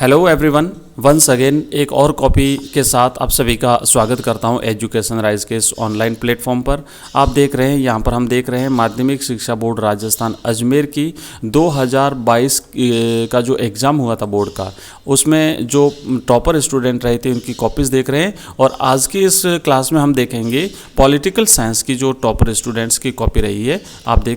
Hello everyone, once again एक और copy के साथ आप सभी का स्वागत करता हूं एजुकेशन राइज के इस ऑनलाइन प्लेटफॉर्म पर। आप देख रहे हैं यहाँ पर हम देख रहे हैं माध्यमिक शिक्षा बोर्ड राजस्थान अजमेर की 2022 का जो एग्ज़ाम हुआ था बोर्ड का, उसमें जो टॉपर स्टूडेंट रहे थे उनकी कॉपीज़ देख रहे हैं। और आज की इस क्लास में हम देखेंगे पॉलिटिकल साइंस की जो टॉपर स्टूडेंट्स की कॉपी रही है। आप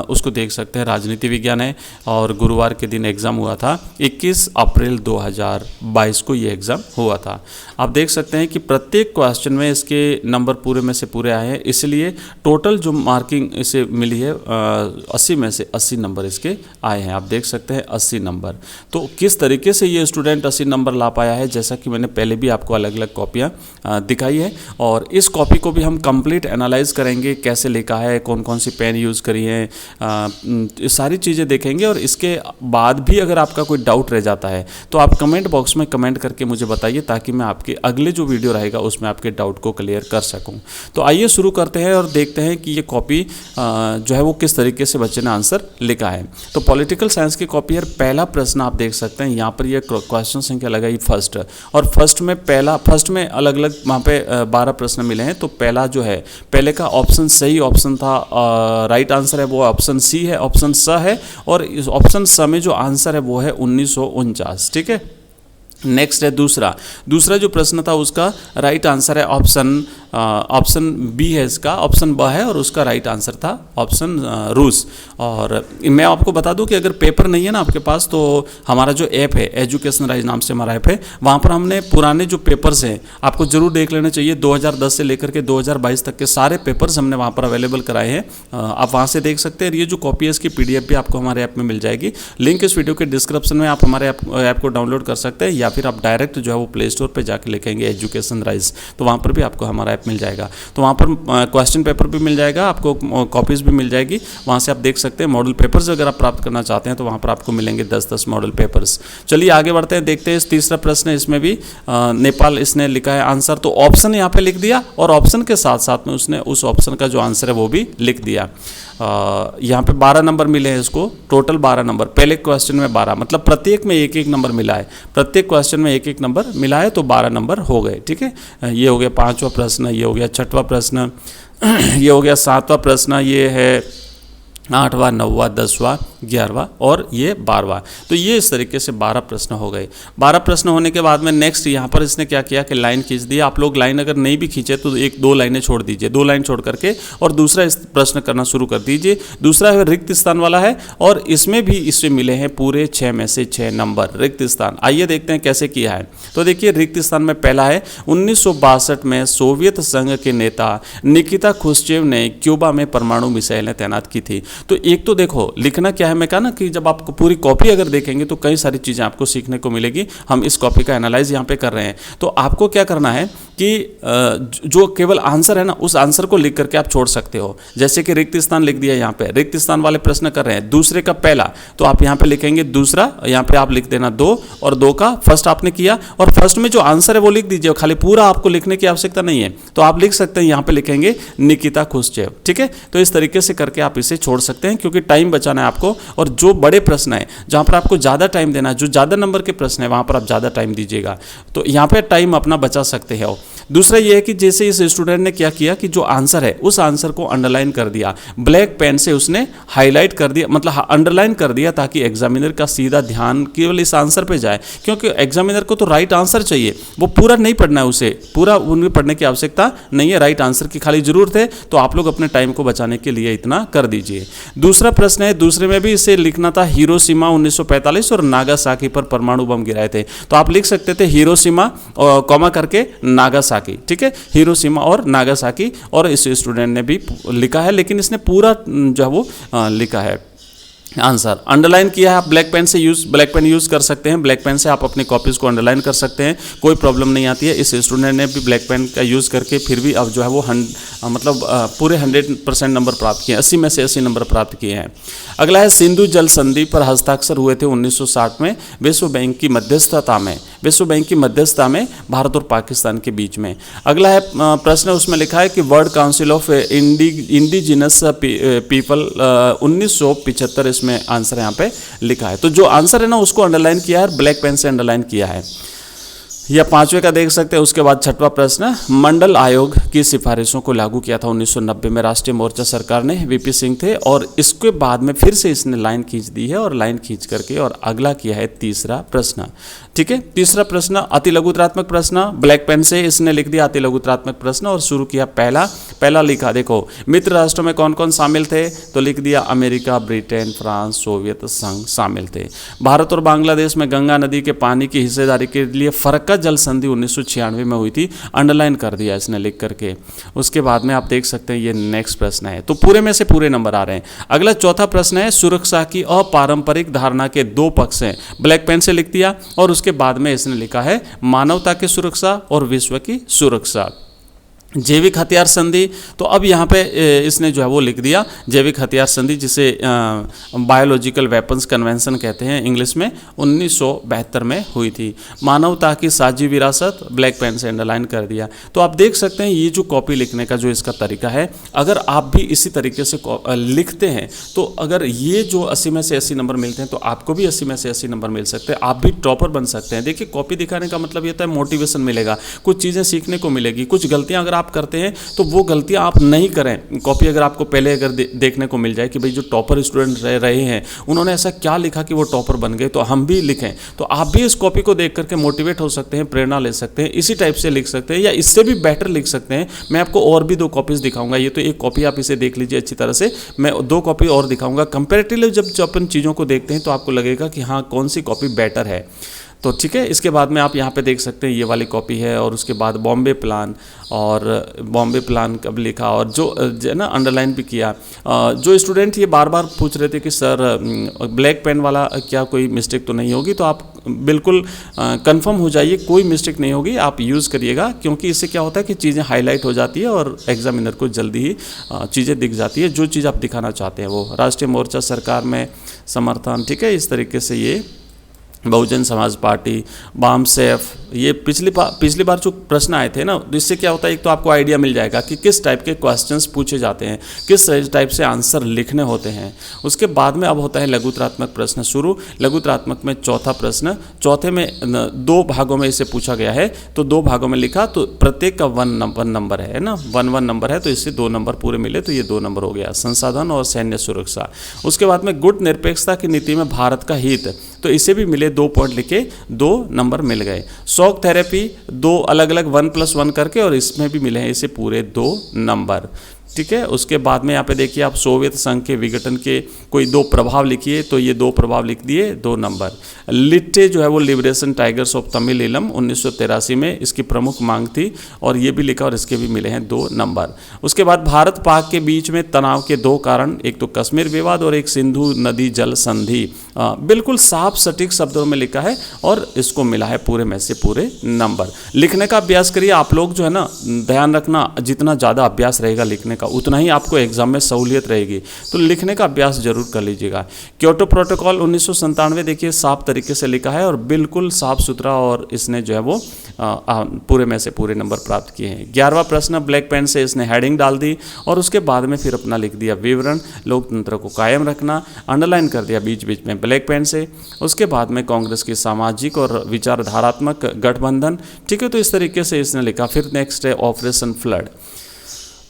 उसको देख सकते हैं। राजनीति विज्ञान है और गुरुवार के दिन एग्ज़ाम हुआ था। 21 अप्रैल 2022 को ये एग्ज़ाम हुआ था। आप देख सकते हैं कि प्रत्येक क्वेश्चन में इसके नंबर पूरे में से पूरे आए हैं, इसलिए टोटल जो मार्किंग इसे मिली है 80 में से 80 नंबर इसके आए हैं। आप देख सकते हैं 80 नंबर। तो किस तरीके से ये स्टूडेंट 80 नंबर ला पाया है, जैसा कि मैंने पहले भी आपको अलग अलग कॉपियाँ दिखाई है, और इस कॉपी को भी हम कंप्लीट एनालाइज करेंगे। कैसे लिखा है, कौन कौन सी पेन यूज़ करी है, सारी चीज़ें देखेंगे। और इसके बाद भी अगर आपका कोई डाउट रह जाता है तो आप कमेंट बॉक्स में कमेंट करके मुझे बताइए, ताकि मैं आपके अगले जो वीडियो रहेगा उसमें आपके डाउट को क्लियर कर सकूं। तो आइए शुरू करते हैं और देखते हैं कि ये कॉपी जो है वो किस तरीके से बच्चे ने आंसर लिखा है। तो पॉलिटिकल साइंस की कॉपी है। पहला प्रश्न आप देख सकते हैं यहाँ पर, ये क्वेश्चन संख्या लगाई फर्स्ट, और फर्स्ट में अलग अलग वहाँ पे 12 प्रश्न मिले हैं। तो पहला जो है, पहले का ऑप्शन सही ऑप्शन था, राइट आंसर है वो ऑप्शन सी है, ऑप्शन स है। और इस ऑप्शन स में जो आंसर है वो है 1949। ठीक है। नेक्स्ट है दूसरा जो प्रश्न था उसका राइट आंसर है ऑप्शन बी है, इसका ऑप्शन ब है, और उसका राइट आंसर था ऑप्शन रूस। और मैं आपको बता दूं कि अगर पेपर नहीं है ना आपके पास, तो हमारा जो ऐप है एजुकेशन राइज नाम से हमारा ऐप है, वहाँ पर हमने पुराने जो पेपर्स हैं आपको जरूर देख लेने चाहिए। 2010 से लेकर के 2022 तक के सारे पेपर्स हमने वहाँ पर अवेलेबल कराए हैं। आप वहाँ से देख सकते हैं। ये जो कॉपी है इसकी PDF भी आपको हमारे ऐप में मिल जाएगी। लिंक इस वीडियो के डिस्क्रिप्शन में, आप हमारे ऐप को डाउनलोड कर सकते हैं, या फिर आप डायरेक्ट जो है वो प्ले स्टोर पे जाके लिखेंगे एजुकेशन राइज, तो वहाँ पर भी आपको हमारा ऐप मिल जाएगा। तो वहाँ पर क्वेश्चन पेपर भी मिल जाएगा, आपको कॉपीज़ भी मिल जाएगी। वहाँ से आप देख सकते हैं। मॉडल पेपर्स अगर आप प्राप्त करना चाहते हैं तो वहाँ पर आपको मिलेंगे 10-10 मॉडल पेपर्स। चलिए आगे बढ़ते हैं, देखते हैं इस तीसरा प्रश्न है। इसमें भी नेपाल इसने लिखा है आंसर, तो ऑप्शन यहाँ पे लिख दिया, और ऑप्शन के साथ साथ में उसने उस ऑप्शन का जो आंसर है वो भी लिख दिया। यहाँ पे 12 नंबर मिले हैं इसको, टोटल 12 नंबर। पहले क्वेश्चन में 12, मतलब प्रत्येक में एक एक नंबर मिला है, प्रत्येक क्वेश्चन में एक एक नंबर मिला है, तो 12 नंबर हो गए। ठीक है। ये हो गया 5वां प्रश्न, ये हो गया 6वां प्रश्न, ये हो गया 7वां प्रश्न, ये है 8वां, 9वां, 10वां, 11वां और ये 12वां। तो ये इस तरीके से 12 प्रश्न हो गए। 12 प्रश्न होने के बाद में नेक्स्ट यहाँ पर इसने क्या किया कि लाइन खींच दी। आप लोग लाइन अगर नहीं भी खींचे तो 1-2 लाइनें छोड़ दीजिए, 2 लाइन छोड़ करके, और दूसरा इस प्रश्न करना शुरू कर दीजिए। दूसरा है रिक्त स्थान वाला है, और इसमें भी इससे मिले हैं पूरे 6 में से 6 नंबर रिक्त स्थान। आइए देखते हैं कैसे किया है। तो देखिए रिक्त स्थान में पहला है 1962 में सोवियत संघ के नेता निकिता क्रुश्चेव ने क्यूबा में परमाणु मिसाइलें तैनात की थी। तो एक तो देखो लिखना क्या है, मैं कहा ना कि जब आप पूरी कॉपी अगर देखेंगे तो कई सारी चीज़ें आपको सीखने को मिलेगी। हम इस कॉपी का एनालाइज यहाँ पे कर रहे हैं। तो आपको क्या करना है कि जो केवल आंसर है ना, उस आंसर को लिख करके आप छोड़ सकते हो। जैसे कि रिक्त स्थान लिख दिया, यहाँ पे रिक्त स्थान वाले प्रश्न कर रहे हैं। दूसरे का पहला, तो आप यहाँ पे लिखेंगे दूसरा, यहाँ पे आप लिख देना 2, और 2 का फर्स्ट आपने किया, और फर्स्ट में जो आंसर है वो लिख दीजिए। खाली पूरा आपको लिखने की आवश्यकता नहीं है, तो आप लिख सकते हैं यहाँ पे लिखेंगे निकिता क्रुश्चेव। ठीक है। तो इस तरीके से करके आप इसे छोड़ सकते हैं, क्योंकि टाइम बचाना है आपको। और जो बड़े प्रश्न है जहाँ पर आपको ज़्यादा टाइम देना है, जो ज़्यादा नंबर के प्रश्न है वहाँ पर आप ज़्यादा टाइम दीजिएगा, तो यहाँ पर टाइम अपना बचा सकते हो। दूसरा ये है कि जैसे इस स्टूडेंट ने क्या किया कि जो आंसर है उस आंसर को अंडरलाइन कर दिया, ब्लैक पेन से उसने हाईलाइट कर दिया, मतलब अंडरलाइन कर दिया, ताकि एग्जामिनर का सीधा ध्यान केवल इस आंसर पे जाए। क्योंकि एग्जामिनर को तो राइट आंसर चाहिए, वो पूरा नहीं पढ़ना है, उसे पूरा उन्हें पढ़ने की आवश्यकता नहीं है, राइट आंसर की खाली जरूरत है। तो आप लोग अपने टाइम को बचाने के लिए इतना कर दीजिए। दूसरा प्रश्न है, दूसरे में भी इसे लिखना था हिरोशिमा 1945 और नागासाकी पर परमाणु बम गिराए थे। तो आप लिख सकते थे हिरोशिमा कॉमा करके नागासाकी। ठीक है। हिरोशिमा और नागासाकी, और इस स्टूडेंट ने भी लिखा है, लेकिन इसने पूरा जो है वो लिखा है आंसर। अंडरलाइन किया है, आप ब्लैक पेन यूज़ कर सकते हैं। ब्लैक पेन से आप अपनी कॉपीज़ को अंडरलाइन कर सकते हैं, कोई प्रॉब्लम नहीं आती है। इस स्टूडेंट ने भी ब्लैक पेन का यूज़ करके फिर भी अब जो है वो मतलब पूरे 100% नंबर प्राप्त किए, 80 में से 80 नंबर प्राप्त किए हैं। अगला है सिंधु जल संधि पर हस्ताक्षर हुए थे 1960 में विश्व बैंक की मध्यस्थता में भारत और पाकिस्तान के बीच में। अगला है प्रश्न, उसमें लिखा है कि world council of indigenous people 1975 इसमें आंसर यहाँ पे लिखा है। तो जो आंसर है ना उसको अंडरलाइन किया है, ब्लैक पेन से अंडरलाइन किया है। या 5वें का देख सकते हैं। उसके बाद 6वां प्रश्न, मंडल आयोग की सिफारिशों को लागू किया था 1990 में राष्ट्रीय मोर्चा सरकार ने, वीपी सिंह थे, और इसके बाद में फिर से इसने लाइन खींच दी है और लाइन खींच करके और अगला किया है तीसरा प्रश्न। ठीक है, तीसरा प्रश्न अति लघुत्रात्मक प्रश्न, ब्लैक पेन से इसने लिख दिया अति लघुत्रात्मक प्रश्न और शुरू किया पहला लिखा, देखो मित्र राष्ट्रों में कौन कौन शामिल थे, तो लिख दिया अमेरिका, ब्रिटेन, फ्रांस, सोवियत संघ शामिल थे। भारत और बांग्लादेश में गंगा नदी के पानी की हिस्सेदारी के लिए फरक्का जल संधि 1996 में हुई थी, अंडरलाइन कर दिया इसने लिख करके। उसके बाद में आप देख सकते हैं ये नेक्स्ट प्रश्न है, तो पूरे में से पूरे नंबर आ रहे हैं। अगला चौथा प्रश्न है, सुरक्षा की अपारंपरिक धारणा के दो पक्ष हैं, ब्लैक पेन से लिख दिया और उसके बाद में इसने लिखा है मानवता की सुरक्षा और विश्व की सुरक्षा। जैविक हथियार संधि, तो अब यहाँ पे इसने जो है वो लिख दिया जैविक हथियार संधि, जिसे बायोलॉजिकल वेपन्स कन्वेंशन कहते हैं इंग्लिश में, 1972 में हुई थी। मानवता की साझी विरासत, ब्लैक पेन से अंडरलाइन कर दिया। तो आप देख सकते हैं ये जो कॉपी लिखने का जो इसका तरीका है, अगर आप भी इसी तरीके से लिखते हैं तो अगर ये जो 80 में से 80 नंबर मिलते हैं तो आपको भी 80 में से 80 नंबर मिल सकते हैं, आप भी टॉपर बन सकते हैं। देखिए कॉपी दिखाने का मतलब ये होता है मोटिवेशन मिलेगा, कुछ चीज़ें सीखने को मिलेगी, कुछ गलतियाँ अगर आप करते हैं तो वो गलतियां आप नहीं करें। कॉपी अगर आपको पहले अगर देखने को मिल जाए कि भाई जो टॉपर स्टूडेंट रहे हैं उन्होंने ऐसा क्या लिखा कि वो टॉपर बन गए, तो हम भी लिखें, तो आप भी इस कॉपी को देख करके मोटिवेट हो सकते हैं, प्रेरणा ले सकते हैं, इसी टाइप से लिख सकते हैं या इससे भी बेटर लिख सकते हैं। मैं आपको और भी 2 कॉपीज दिखाऊंगा, ये तो एक कॉपी आप इसे देख लीजिए अच्छी तरह से, मैं 2 कॉपी और दिखाऊंगा। कंपेरेटिवली जब अपन चीज़ों को देखते हैं तो आपको लगेगा कि हाँ कौन सी कॉपी बेटर है। तो ठीक है, इसके बाद में आप यहाँ पे देख सकते हैं ये वाली कॉपी है, और उसके बाद बॉम्बे प्लान, और बॉम्बे प्लान कब लिखा, और जो है ना अंडरलाइन भी किया। जो स्टूडेंट ये बार बार पूछ रहे थे कि सर ब्लैक पेन वाला क्या कोई मिस्टेक तो नहीं होगी, तो आप बिल्कुल कंफर्म हो जाइए, कोई मिस्टेक नहीं होगी, आप यूज़ करिएगा, क्योंकि इससे क्या होता है कि चीज़ें हाईलाइट हो जाती है और एग्जामिनर को जल्दी ही चीज़ें दिख जाती है, जो चीज़ आप दिखाना चाहते हैं वो। राष्ट्रीय मोर्चा सरकार में समर्थन, ठीक है, इस तरीके से ये Bahujan Samaj party, balm safe, ये पिछली बार जो प्रश्न आए थे ना, तो इससे क्या होता है, एक तो आपको आइडिया मिल जाएगा कि किस टाइप के क्वेश्चंस पूछे जाते हैं, किस टाइप से आंसर लिखने होते हैं। उसके बाद में अब होता है लघुत्रात्मक प्रश्न शुरू। लघुत्रात्मक में चौथा प्रश्न, चौथे में 2 भागों में इसे पूछा गया है, तो 2 भागों में लिखा, तो प्रत्येक का 1 नंबर है ना, 1 नंबर है, तो इससे 2 नंबर पूरे मिले, तो ये 2 नंबर हो गया। संसाधन और सैन्य सुरक्षा। उसके बाद में गुट निरपेक्षता की नीति में भारत का हित, तो इसे भी मिले 2 पॉइंट लिखे, 2 नंबर मिल गए। शॉक थेरेपी 2 अलग अलग 1+1 करके, और इसमें भी मिले हैं इसे पूरे 2 नंबर। ठीक है, उसके बाद में यहाँ पे देखिए आप सोवियत संघ के विघटन के कोई 2 प्रभाव लिखिए, तो ये 2 प्रभाव लिख दिए, 2 नंबर। लिट्टे जो है वो लिबरेशन टाइगर्स ऑफ तमिल इलम 1983 में इसकी प्रमुख मांग थी, और ये भी लिखा, और इसके भी मिले हैं 2 नंबर। उसके बाद भारत पाक के बीच में तनाव के 2 कारण, एक तो कश्मीर विवाद और एक सिंधु नदी जल संधि। बिल्कुल साफ सटीक शब्दों में लिखा है, और इसको मिला है पूरे में से पूरे नंबर। लिखने का अभ्यास करिए आप लोग, जो है ना ध्यान रखना, जितना ज़्यादा अभ्यास रहेगा लिखने का उतना ही आपको एग्जाम में सहूलियत रहेगी, तो लिखने का अभ्यास जरूर कर लीजिएगा। क्योटो प्रोटोकॉल 1997 देखिए साफ तरीके से लिखा है और बिल्कुल साफ सुथरा, और इसने जो है वो पूरे में से पूरे नंबर प्राप्त किए हैं। 11वां प्रश्न ब्लैक पेन से इसने हेडिंग डाल दी, और उसके बाद में फिर अपना लिख दिया विवरण, लोकतंत्र को कायम रखना, अंडरलाइन कर दिया बीच बीच में ब्लैक पेन से। उसके बाद में कांग्रेस की सामाजिक और विचारधारात्मक गठबंधन, ठीक है, तो इस तरीके से इसने लिखा। फिर नेक्स्ट है ऑपरेशन फ्लड।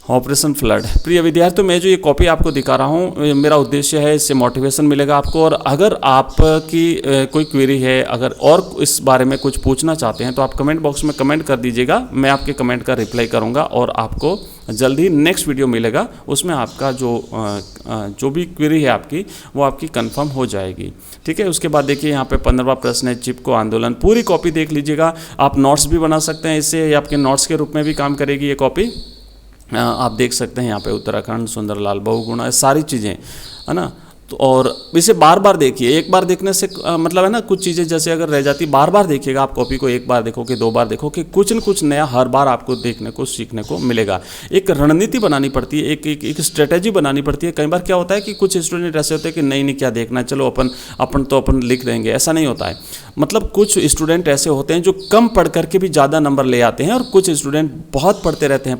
ऑपरेशन फ्लड, प्रिय विद्यार्थियों, मैं जो ये कॉपी आपको दिखा रहा हूँ, मेरा उद्देश्य है इससे मोटिवेशन मिलेगा आपको, और अगर आपकी कोई क्वेरी है, अगर और इस बारे में कुछ पूछना चाहते हैं, तो आप कमेंट बॉक्स में कमेंट कर दीजिएगा, मैं आपके कमेंट का रिप्लाई करूँगा, और आपको जल्द ही नेक्स्ट वीडियो मिलेगा, उसमें आपका जो भी क्वेरी है आपकी, वो आपकी कंफर्म हो जाएगी। ठीक है, उसके बाद देखिए यहाँ पे 15वां प्रश्न है चिपको आंदोलन। पूरी कॉपी देख लीजिएगा, आप नोट्स भी बना सकते हैं इससे, आपके नोट्स के रूप में भी काम करेगी ये कॉपी। आप देख सकते हैं यहाँ पे उत्तराखंड, सुंदरलाल, बहुगुणा, सारी चीज़ें है ना। तो और इसे बार बार देखिए, एक बार देखने से मतलब है ना, कुछ चीज़ें जैसे अगर रह जाती, बार बार देखिएगा आप कॉपी को, एक बार देखोगे, 2 बार देखोगे, कुछ न कुछ नया हर बार आपको देखने को सीखने को मिलेगा। एक रणनीति बनानी पड़ती है, एक स्ट्रेटेजी बनानी पड़ती है। कई बार क्या होता है कि कुछ स्टूडेंट ऐसे होते हैं कि नहीं क्या देखना है, चलो अपन लिख देंगे, ऐसा नहीं होता है। मतलब कुछ स्टूडेंट ऐसे होते हैं जो कम पढ़ करके भी ज़्यादा नंबर ले आते हैं, और कुछ स्टूडेंट बहुत पढ़ते रहते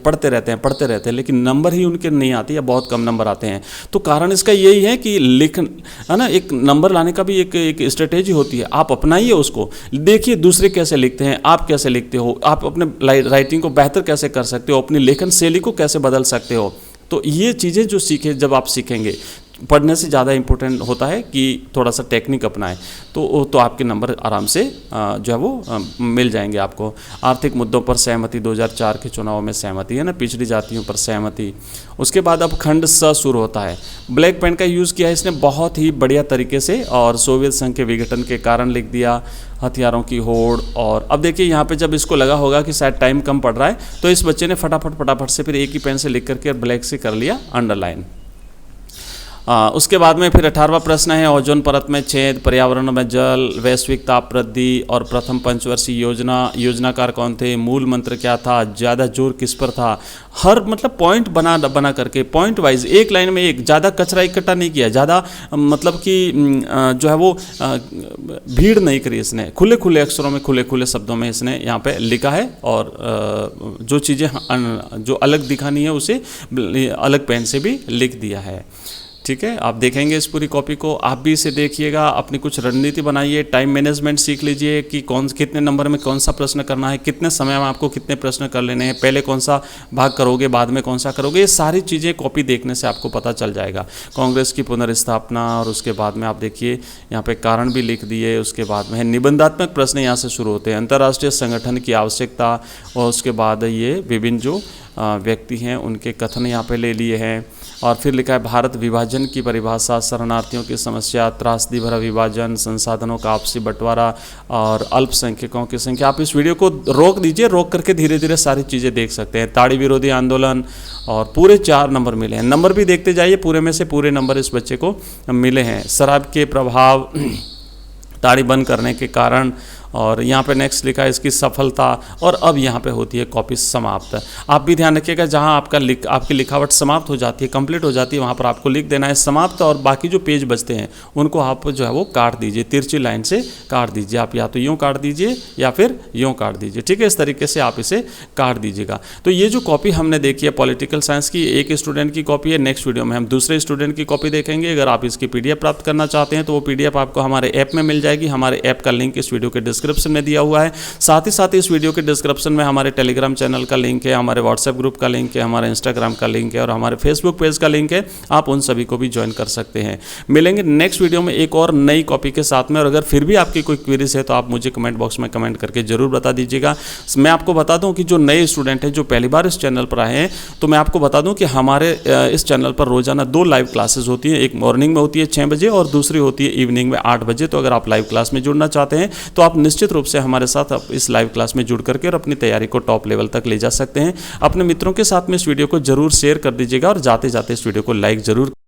हैं, लेकिन नंबर ही उनके नहीं आते या बहुत कम नंबर आते हैं। तो कारण इसका यही है कि लिखन, है ना, एक नंबर लाने का भी एक स्ट्रेटेजी होती है। आप अपनाइए उसको, देखिए दूसरे कैसे लिखते हैं, आप कैसे लिखते हो, आप अपने राइटिंग को बेहतर कैसे कर सकते हो, अपनी लेखन शैली को कैसे बदल सकते हो। तो ये चीज़ें जो जब आप सीखेंगे, पढ़ने से ज़्यादा इम्पोर्टेंट होता है कि थोड़ा सा टेक्निक अपनाएं, तो आपके नंबर आराम से जो है वो मिल जाएंगे आपको। आर्थिक मुद्दों पर सहमति, 2004 के चुनाव में सहमति, है ना, पिछड़ी जातियों पर सहमति। उसके बाद अब खंड स शुरू होता है। ब्लैक पेन का यूज़ किया है इसने बहुत ही बढ़िया तरीके से, और सोवियत संघ के विघटन के कारण लिख दिया, हथियारों की होड़। और अब देखिए यहाँ पे जब इसको लगा होगा कि शायद टाइम कम पड़ रहा है, तो इस बच्चे ने फटाफट से फिर एक ही पेन से लिख करके ब्लैक से कर लिया अंडरलाइन। उसके बाद में फिर 18वां प्रश्न है, ओजोन परत में छेद, पर्यावरण में जल, वैश्विक ताप वृद्धि और प्रथम पंचवर्षीय योजनाकार कौन थे, मूल मंत्र क्या था, ज़्यादा जोर किस पर था। हर मतलब पॉइंट बना करके पॉइंट वाइज एक लाइन में एक, ज़्यादा कचरा इकट्ठा नहीं किया, ज़्यादा मतलब कि जो है वो भीड़ नहीं करी इसने, खुले अक्षरों में खुले शब्दों में इसने यहाँ पे लिखा है, और जो चीज़ें जो अलग दिखानी है उसे अलग पेन से भी लिख दिया है। ठीक है, आप देखेंगे इस पूरी कॉपी को, आप भी इसे देखिएगा, अपनी कुछ रणनीति बनाइए, टाइम मैनेजमेंट सीख लीजिए कि कितने नंबर में कौन सा प्रश्न करना है, कितने समय में आपको कितने प्रश्न कर लेने हैं, पहले कौन सा भाग करोगे, बाद में कौन सा करोगे। ये सारी चीज़ें कॉपी देखने से आपको पता चल जाएगा। कांग्रेस की पुनर्स्थापना, और उसके बाद में आप देखिए यहाँ पे कारण भी लिख दिए। उसके बाद में निबंधात्मक प्रश्न यहाँ से शुरू होते हैं, अंतर्राष्ट्रीय संगठन की आवश्यकता, और उसके बाद ये विभिन्न जो व्यक्ति हैं उनके कथन यहाँ पे ले लिए हैं। और फिर लिखा है भारत विभाजन की परिभाषा, शरणार्थियों की समस्या, त्रासदी भरा विभाजन, संसाधनों का आपसी बंटवारा और अल्पसंख्यकों की संख्या। आप इस वीडियो को रोक दीजिए, रोक करके धीरे धीरे सारी चीज़ें देख सकते हैं। ताड़ी विरोधी आंदोलन, और पूरे 4 नंबर मिले हैं। नंबर भी देखते जाइए, पूरे में से पूरे नंबर इस बच्चे को मिले हैं। शराब के प्रभाव, ताड़ी बंद करने के कारण, और यहाँ पे नेक्स्ट लिखा है इसकी सफलता, और अब यहाँ पे होती है कॉपी समाप्त। आप भी ध्यान रखिएगा, जहाँ आपकी लिखावट समाप्त हो जाती है, कंप्लीट हो जाती है, वहाँ पर आपको लिख देना है समाप्त, और बाकी जो पेज बचते हैं उनको आप जो है वो काट दीजिए, तिरछी लाइन से काट दीजिए। आप या तो यूँ काट दीजिए या फिर यूँ काट दीजिए। ठीक है, इस तरीके से आप इसे काट दीजिएगा। तो ये जो कॉपी हमने देखी है पॉलिटिकल साइंस की, एक स्टूडेंट की कॉपी है। नेक्स्ट वीडियो में हम दूसरे स्टूडेंट की कॉपी देखेंगे। अगर आप इसकी PDF प्राप्त करना चाहते हैं तो वो PDF आपको हमारे ऐप में मिल जाएगी। हमारे ऐप का लिंक इस वीडियो के डिस्क्रिप्शन में दिया हुआ है। साथ ही इस वीडियो के डिस्क्रिप्शन में हमारे टेलीग्राम चैनल का लिंक है, हमारे व्हाट्सएप ग्रुप का लिंक है, हमारे इंस्टाग्राम का लिंक है, और हमारे फेसबुक पेज का लिंक है। आप उन सभी को भी ज्वाइन कर सकते हैं। मिलेंगे नेक्स्ट वीडियो में एक और नई कॉपी के साथ में। और अगर फिर भी आपकी कोई क्वेरीज है तो आप मुझे कमेंट बॉक्स में कमेंट करके जरूर बता दीजिएगा। मैं आपको बता दूं कि जो नए स्टूडेंट हैं, जो पहली बार इस चैनल पर आए हैं, तो मैं आपको बता दूं कि हमारे इस चैनल पर रोजाना 2 लाइव क्लासेस होती हैं। एक मॉर्निंग में होती है 6 बजे, और दूसरी होती है इवनिंग में 8 बजे। तो अगर आप लाइव क्लास में जुड़ना चाहते हैं तो आप निश्चित रूप से हमारे साथ इस लाइव क्लास में जुड़ करके और अपनी तैयारी को टॉप लेवल तक ले जा सकते हैं। अपने मित्रों के साथ में इस वीडियो को जरूर शेयर कर दीजिएगा, और जाते जाते इस वीडियो को लाइक जरूर